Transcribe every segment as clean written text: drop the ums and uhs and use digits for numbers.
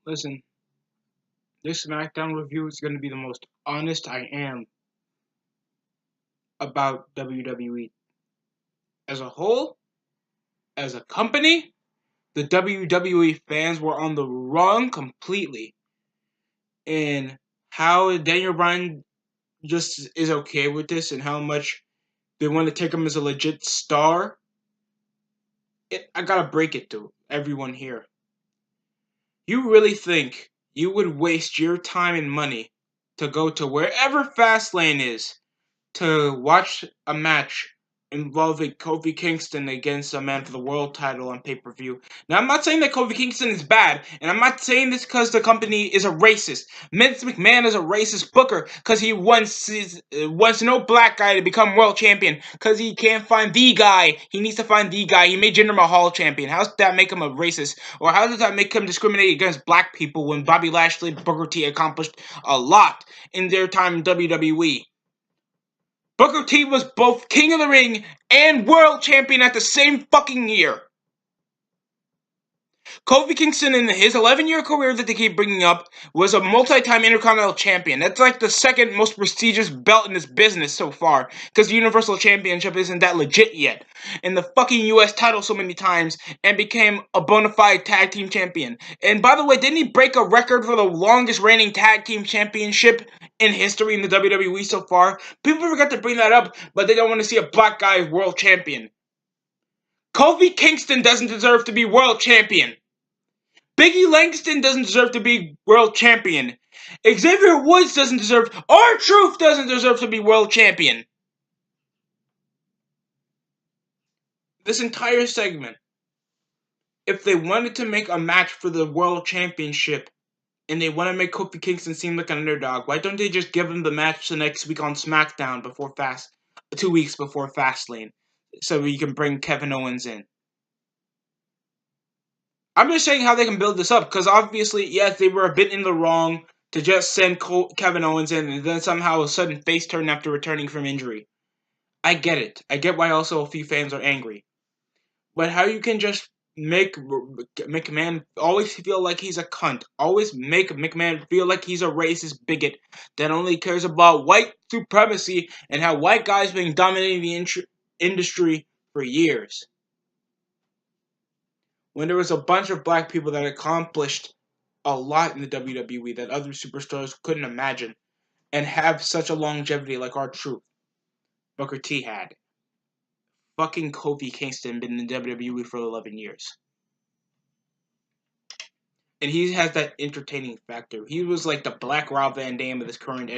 Listen, this SmackDown review is going to be the most honest I am about WWE. As a whole, as a company, the WWE fans were on the wrong completely. And how Daniel Bryan just is okay with this and how much they want to take him as a legit star. I gotta break it to everyone here. You really think you would waste your time and money to go to wherever Fastlane is to watch a match involving Kofi Kingston against a man for the world title on pay-per-view? Now, I'm not saying that Kofi Kingston is bad, and I'm not saying this because the company is a racist. Vince McMahon is a racist booker because he wants no black guy to become world champion because he can't find the guy. He needs to find the guy. He made Jinder Mahal champion. How does that make him a racist? Or how does that make him discriminate against black people when Bobby Lashley and Booker T accomplished a lot in their time in WWE? Booker T was both King of the Ring and World Champion at the same fucking year. Kofi Kingston, in his 11-year career that they keep bringing up, was a multi-time Intercontinental Champion. That's like the second most prestigious belt in this business so far, because the Universal Championship isn't that legit yet. And the fucking US title so many times, and became a bona fide tag team champion. And by the way, didn't he break a record for the longest reigning tag team championship in history in the WWE so far? People forget to bring that up, but they don't want to see a black guy world champion. Kofi Kingston doesn't deserve to be world champion. Biggie Langston doesn't deserve to be world champion. Xavier Woods doesn't deserve. R-Truth doesn't deserve to be world champion. This entire segment, if they wanted to make a match for the world championship and they want to make Kofi Kingston seem like an underdog, why don't they just give him the match the next week on SmackDown 2 weeks before Fastlane, so we can bring Kevin Owens in? I'm just saying how they can build this up, because obviously, yes, they were a bit in the wrong to just send Kevin Owens in and then somehow a sudden face turn after returning from injury. I get it. I get why also a few fans are angry. But how you can just make McMahon always feel like he's a cunt, always make McMahon feel like he's a racist bigot that only cares about white supremacy and how white guys been dominating the industry for years, when there was a bunch of black people that accomplished a lot in the WWE that other superstars couldn't imagine and have such a longevity like R-Truth, Booker T had. Fucking Kofi Kingston been in the WWE for 11 years. And he has that entertaining factor. He was like the Black Rob Van Dam of this current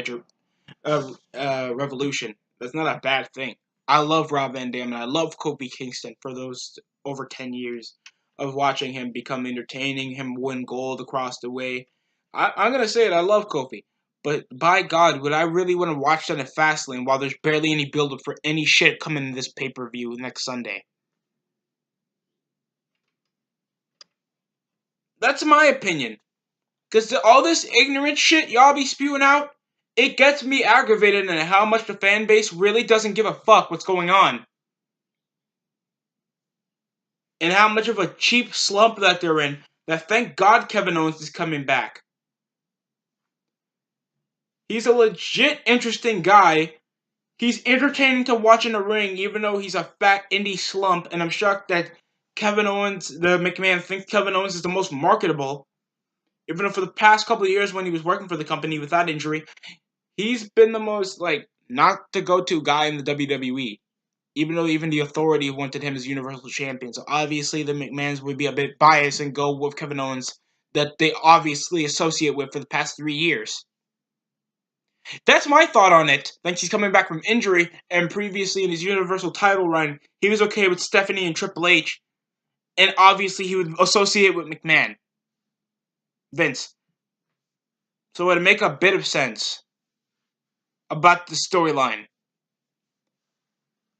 revolution. That's not a bad thing. I love Rob Van Dam and I love Kofi Kingston for those over 10 years of watching him become entertaining, him win gold across the way. I'm going to say it, I love Kofi. But by God, would I really want to watch that at Fastlane while there's barely any build-up for any shit coming in this pay-per-view next Sunday? That's my opinion. Because all this ignorant shit y'all be spewing out, it gets me aggravated at how much the fan base really doesn't give a fuck what's going on. And how much of a cheap slump that they're in, that thank God Kevin Owens is coming back. He's a legit interesting guy. He's entertaining to watch in the ring, even though he's a fat indie slump, and I'm shocked that Kevin Owens, the McMahon, thinks Kevin Owens is the most marketable. Even though for the past couple of years when he was working for the company without injury, he's been the most, not the go-to guy in the WWE. Even though even the Authority wanted him as Universal Champion. So obviously the McMahons would be a bit biased and go with Kevin Owens that they obviously associate with for the past 3 years. That's my thought on it. Thanks he's coming back from injury, and previously in his Universal title run, he was okay with Stephanie and Triple H, and obviously he would associate with McMahon. Vince. So it would make a bit of sense about the storyline.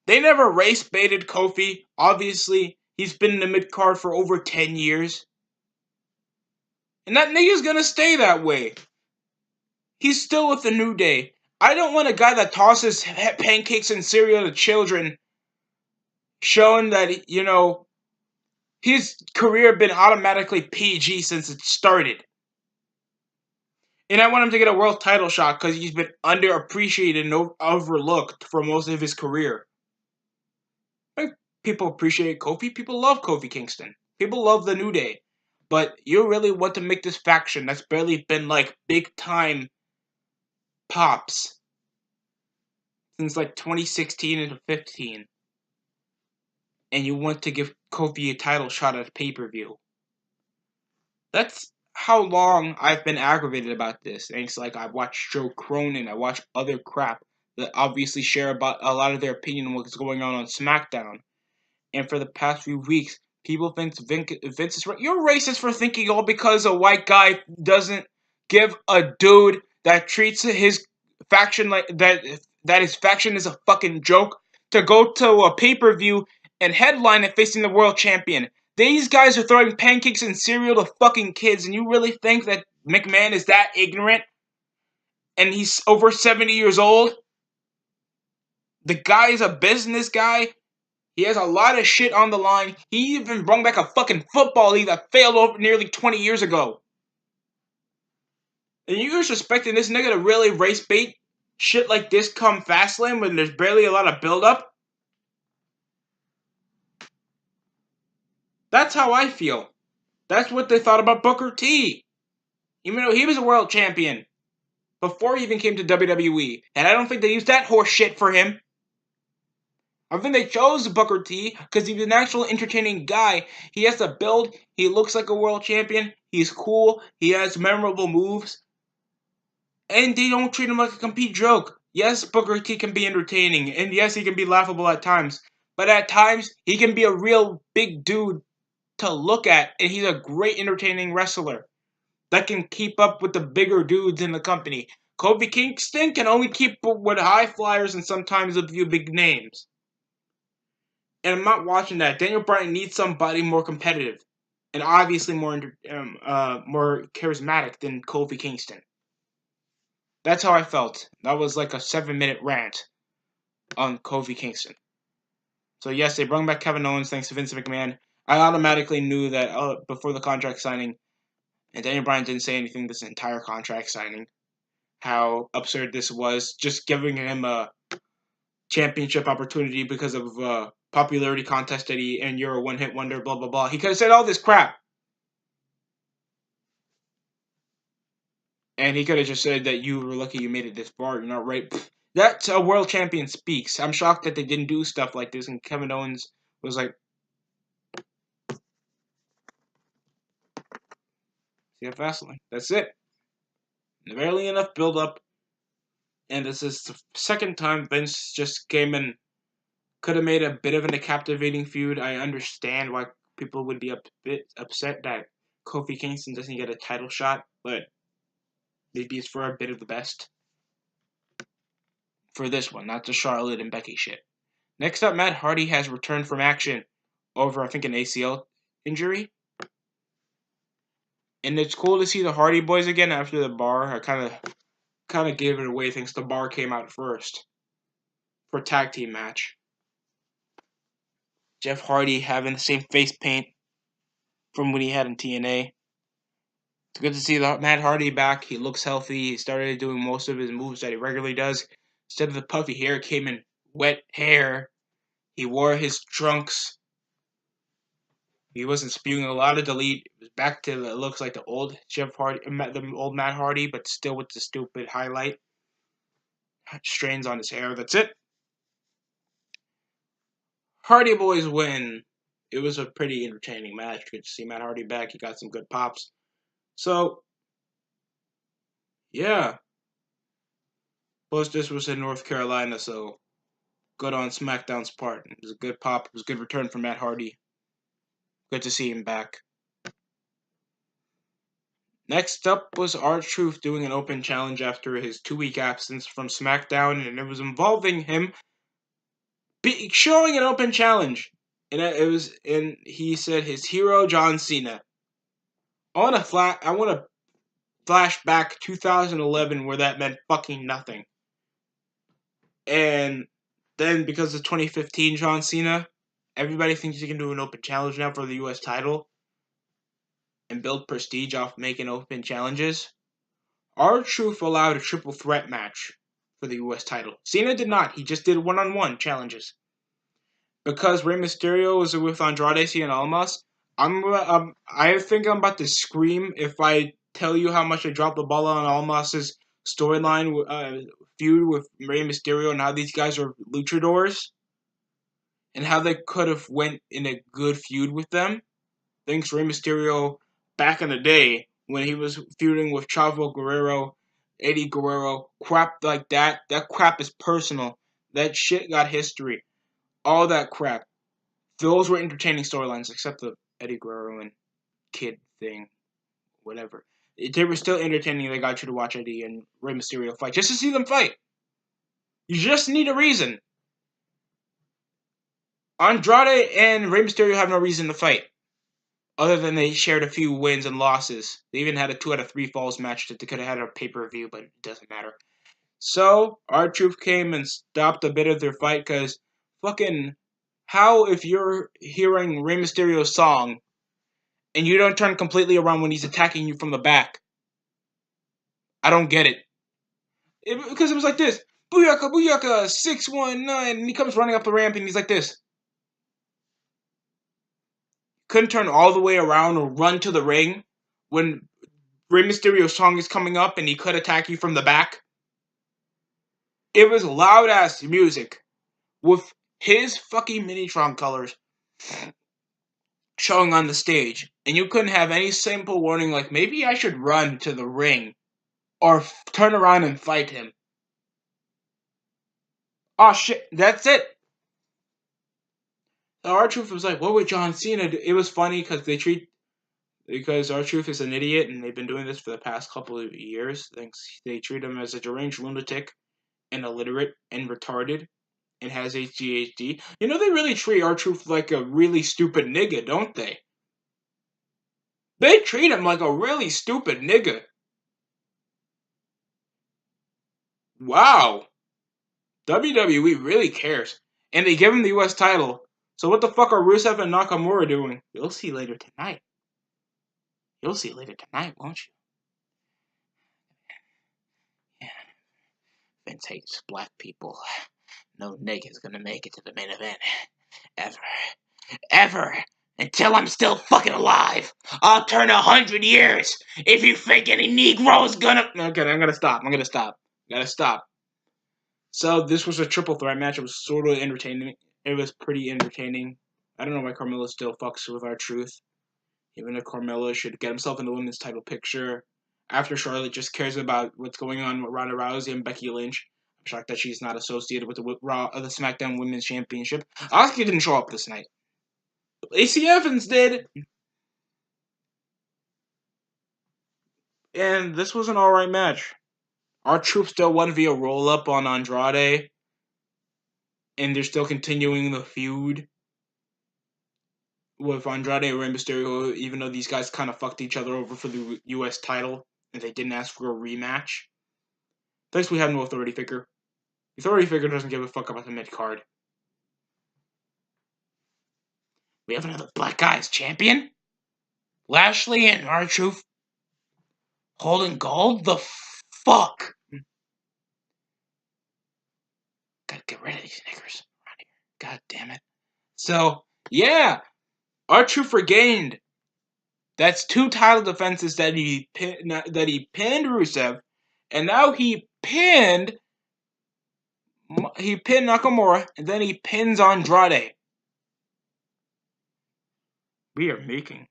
They never race baited Kofi. Obviously, he's been in the mid-card for over 10 years. And that nigga's gonna stay that way. He's still with the New Day. I don't want a guy that tosses pancakes and cereal to children, showing that, his career been automatically PG since it started. And I want him to get a world title shot because he's been underappreciated and overlooked for most of his career. Like, people appreciate Kofi. People love Kofi Kingston. People love the New Day. But you really want to make this faction that's barely been like big time pops since like 2016 and 15. And you want to give Kofi a title shot at pay-per-view. That's how long I've been aggravated about this. Thanks, like I've watched Joe Cronin, I watched other crap that obviously share about a lot of their opinion on what's going on SmackDown. And for the past few weeks, people think Vince is right. You're racist for thinking all because a white guy doesn't give a dude that treats his faction like that his faction is a fucking joke to go to a pay-per-view and headline it facing the world champion. These guys are throwing pancakes and cereal to fucking kids, and you really think that McMahon is that ignorant? And he's over 70 years old? The guy is a business guy. He has a lot of shit on the line. He even brought back a fucking football league that failed over nearly 20 years ago. And you're suspecting this nigga to really race bait shit like this come Fastlane when there's barely a lot of build-up? That's how I feel. That's what they thought about Booker T. Even though he was a world champion before he even came to WWE. And I don't think they used that horse shit for him. I think they chose Booker T because he's an actual entertaining guy. He has a build. He looks like a world champion. He's cool. He has memorable moves. And they don't treat him like a complete joke. Yes, Booker T can be entertaining. And yes, he can be laughable at times. But at times, he can be a real big dude to look at. And he's a great entertaining wrestler that can keep up with the bigger dudes in the company. Kofi Kingston can only keep up with high flyers and sometimes a few big names. And I'm not watching that. Daniel Bryan needs somebody more competitive, and obviously more charismatic than Kofi Kingston. That's how I felt. That was like a 7-minute rant on Kofi Kingston. So yes, they brought back Kevin Owens thanks to Vince McMahon. I automatically knew that before the contract signing, and Daniel Bryan didn't say anything this entire contract signing, how absurd this was, just giving him a championship opportunity because of popularity contest that and you're a one-hit wonder, blah, blah, blah. He could have said all this crap. And he could have just said that you were lucky you made it this far. You're not right. That's a world champion speaks. I'm shocked that they didn't do stuff like this. And Kevin Owens was like, see ya Fastlane. That's it. Barely enough build-up. And this is the second time Vince just came and could have made a bit of a captivating feud. I understand why people would be a bit upset that Kofi Kingston doesn't get a title shot, but maybe it's for a bit of the best. For this one, not the Charlotte and Becky shit. Next up, Matt Hardy has returned from action over, I think, an ACL injury. And it's cool to see the Hardy Boys again after the Bar. I kind of gave it away thanks the Bar came out first for a tag team match. Jeff Hardy having the same face paint from when he had in TNA. It's good to see Matt Hardy back. He looks healthy. He started doing most of his moves that he regularly does. Instead of the puffy hair, came in wet hair. He wore his trunks. He wasn't spewing a lot of delete. It was back to it looks like the old Jeff Hardy, the old Matt Hardy, but still with the stupid highlight strains on his hair. That's it. Hardy Boys win. It was a pretty entertaining match. Good to see Matt Hardy back. He got some good pops. So, yeah. Plus, this was in North Carolina, so good on SmackDown's part. It was a good pop. It was a good return for Matt Hardy. Good to see him back. Next up was R-Truth doing an open challenge after his 2-week absence from SmackDown, and it was involving him showing an open challenge. And he said his hero John Cena. I want to flash back 2011 where that meant fucking nothing. And then because of 2015 John Cena, everybody thinks he can do an open challenge now for the US title and build prestige off making open challenges. R-Truth allowed a triple threat match for the U.S. title. Cena did not. He just did one-on-one challenges. Because Rey Mysterio was with Andrade Cien Almas, I think I'm about to scream if I tell you how much I dropped the ball on Almas's storyline feud with Rey Mysterio and how these guys are luchadors and how they could have went in a good feud with them. Thanks Rey Mysterio back in the day when he was feuding with Chavo Guerrero, Eddie Guerrero, crap like that. That crap is personal. That shit got history. All that crap. Those were entertaining storylines, except the Eddie Guerrero and Kid thing, whatever. They were still entertaining. They got you to watch Eddie and Rey Mysterio fight just to see them fight. You just need a reason. Andrade and Rey Mysterio have no reason to fight, other than they shared a few wins and losses. They even had a 2 out of 3 falls match that they could have had a pay-per-view, but it doesn't matter. So, R-Truth came and stopped a bit of their fight, because fucking, how if you're hearing Rey Mysterio's song, and you don't turn completely around when he's attacking you from the back? I don't get it. Because it was like this. Booyaka, booyaka, 619, and he comes running up the ramp and he's like this. Couldn't turn all the way around or run to the ring when Rey Mysterio's song is coming up and he could attack you from the back. It was loud ass music with his fucking Minitron colors showing on the stage, and you couldn't have any simple warning like maybe I should run to the ring or turn around and fight him. Oh shit, that's it. R-Truth was like, what would John Cena do? It was funny because R-Truth is an idiot and they've been doing this for the past couple of years. They treat him as a deranged lunatic and illiterate and retarded and has ADHD. You know, they really treat R-Truth like a really stupid nigga, don't they? They treat him like a really stupid nigga. Wow. WWE really cares. And they give him the US title. So what the fuck are Rusev and Nakamura doing? You'll see later tonight. You'll see later tonight, won't you? Yeah. Vince hates black people. No nigga's gonna make it to the main event. Ever. Ever. Until I'm still fucking alive. I'll turn 100 years if you think any Negro's gonna... Okay, I'm gonna stop. Gotta stop. So this was a triple threat match. It was sort of entertaining. It was pretty entertaining. I don't know why Carmella still fucks with R-Truth. Even if Carmella should get himself in the women's title picture. After Charlotte just cares about what's going on with Ronda Rousey and Becky Lynch. I'm shocked that she's not associated with the SmackDown Women's Championship. Asuka didn't show up this night. Lacey Evans did. And this was an alright match. R-Truth still won via roll-up on Andrade. And they're still continuing the feud with Andrade and Rey Mysterio, even though these guys kind of fucked each other over for the US title, and they didn't ask for a rematch. Thanks, we have no authority figure. The authority figure doesn't give a fuck about the mid-card. We have another Black Guys champion? Lashley and R-Truth holding gold? The fuck? Gotta get rid of these niggers around here. God damn it. So, yeah. R-Truth regained. That's 2 title defenses that he pinned Rusev, and now he pinned Nakamura, and then he pins Andrade. We are making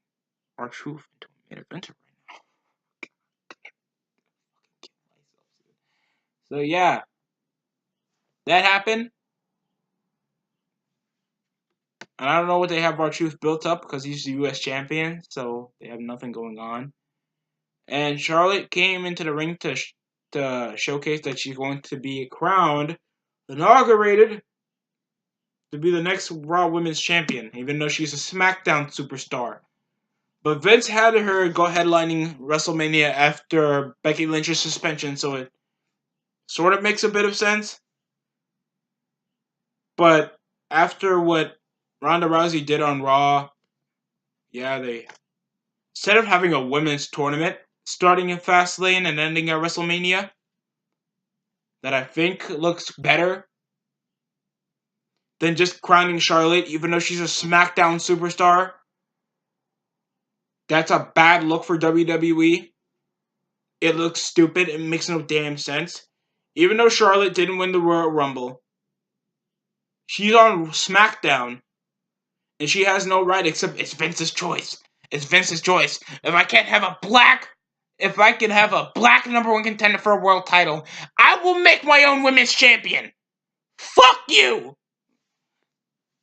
R-Truth into a main eventer right now. So yeah, that happened. And I don't know what they have R-Truth built up because he's the US champion, so they have nothing going on. And Charlotte came into the ring to showcase that she's going to be crowned, inaugurated, to be the next Raw Women's Champion, even though she's a SmackDown superstar. But Vince had her go headlining WrestleMania after Becky Lynch's suspension, so it sort of makes a bit of sense. But after what Ronda Rousey did on Raw, yeah, instead of having a women's tournament, starting in Fastlane and ending at WrestleMania that I think looks better than just crowning Charlotte, even though she's a SmackDown superstar. That's a bad look for WWE. It looks stupid. It makes no damn sense. Even though Charlotte didn't win the Royal Rumble, she's on SmackDown, and she has no right except it's Vince's choice. It's Vince's choice. If I can have a black number one contender for a world title, I will make my own women's champion. Fuck you!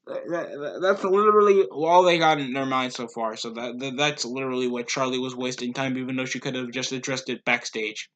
That's literally all they got in their mind so far. So that's literally what Charlie was wasting time, even though she could have just addressed it backstage.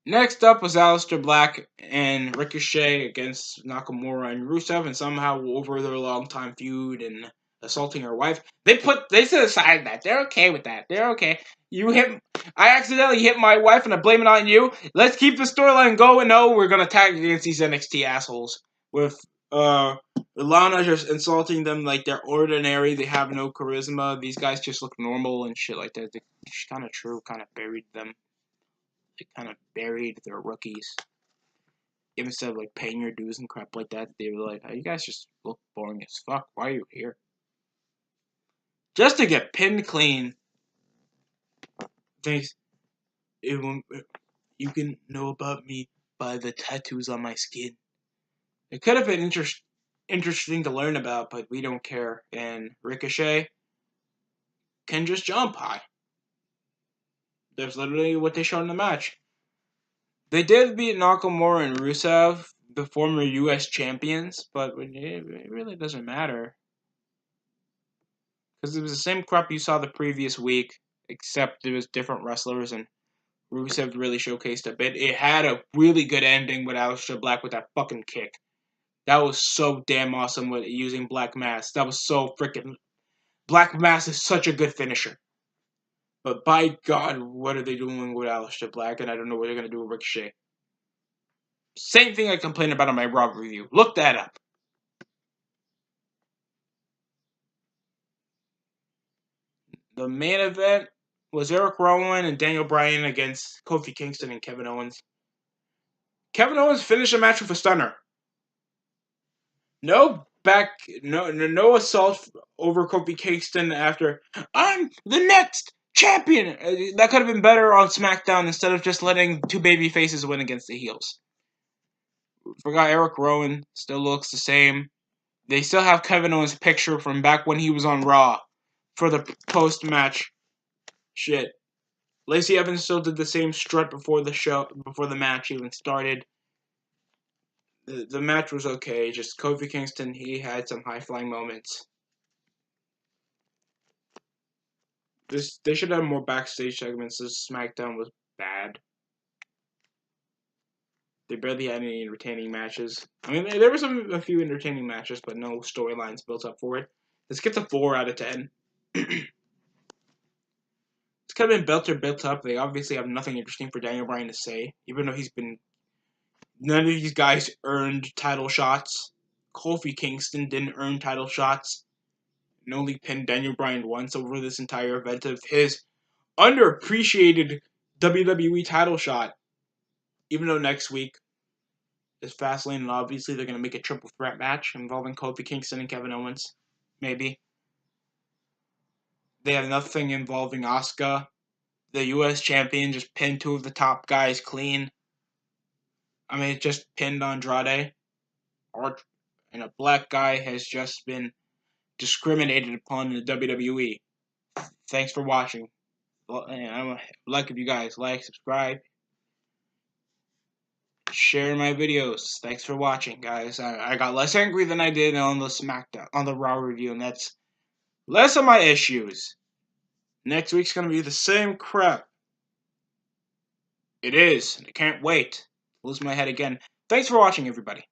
Next up was Aleister Black and Ricochet against Nakamura and Rusev, and somehow over their long-time feud and assaulting her wife. They set aside that. They're okay with that. They're okay. I accidentally hit my wife and I blame it on you. Let's keep the storyline going. No, we're gonna tag against these NXT assholes with Lana just insulting them like they're ordinary. They have no charisma. These guys just look normal and shit like that. It's kind of true. Kind of buried them. They kind of buried their rookies. Instead of like paying your dues and crap like that, they were like, oh, you guys just look boring as fuck. Why are you here? Just to get pinned clean. Thanks. You can know about me by the tattoos on my skin. It could have been interesting to learn about, but we don't care. And Ricochet can just jump high. That's literally what they showed in the match. They did beat Nakamura and Rusev, the former U.S. champions, but it really doesn't matter. Because it was the same crap you saw the previous week, except it was different wrestlers, and Rusev really showcased a bit. It had a really good ending with Aleister Black with that fucking kick. That was so damn awesome with using Black Mass. That was so freaking... Black Mass is such a good finisher. But by God, what are they doing with Aleister Black? And I don't know what they're going to do with Ricochet. Same thing I complained about on my Raw review. Look that up. The main event was Eric Rowan and Daniel Bryan against Kofi Kingston and Kevin Owens. Kevin Owens finished the match with a stunner. No assault over Kofi Kingston after, I'm the next champion. That could have been better on SmackDown instead of just letting two baby faces win against the heels. Forgot Eric Rowan still looks the same. They still have Kevin Owens' picture from back when he was on Raw for the post-match shit. Lacey Evans still did the same strut before the match even started. The match was okay, just Kofi Kingston, he had some high-flying moments. They should have more backstage segments. This SmackDown was bad. They barely had any entertaining matches. I mean, there were a few entertaining matches, but no storylines built up for it. Let's get to 4 out of 10. It's kind of been built up. They obviously have nothing interesting for Daniel Bryan to say, even though none of these guys earned title shots. Kofi Kingston didn't earn title shots. And only pinned Daniel Bryan once over this entire event of his underappreciated WWE title shot. Even though next week is Fastlane, and obviously they're going to make a triple threat match involving Kofi Kingston and Kevin Owens. Maybe. They have nothing involving Asuka. The U.S. champion just pinned 2 of the top guys clean. I mean, it just pinned Andrade. And a black guy has just been discriminated upon in the WWE. Thanks for watching. I would like if you guys like, subscribe, share my videos. Thanks for watching, guys. I got less angry than I did on the SmackDown, on the Raw review, and that's less of my issues. Next week's gonna be the same crap. It is. I can't wait. Lose my head again. Thanks for watching, everybody.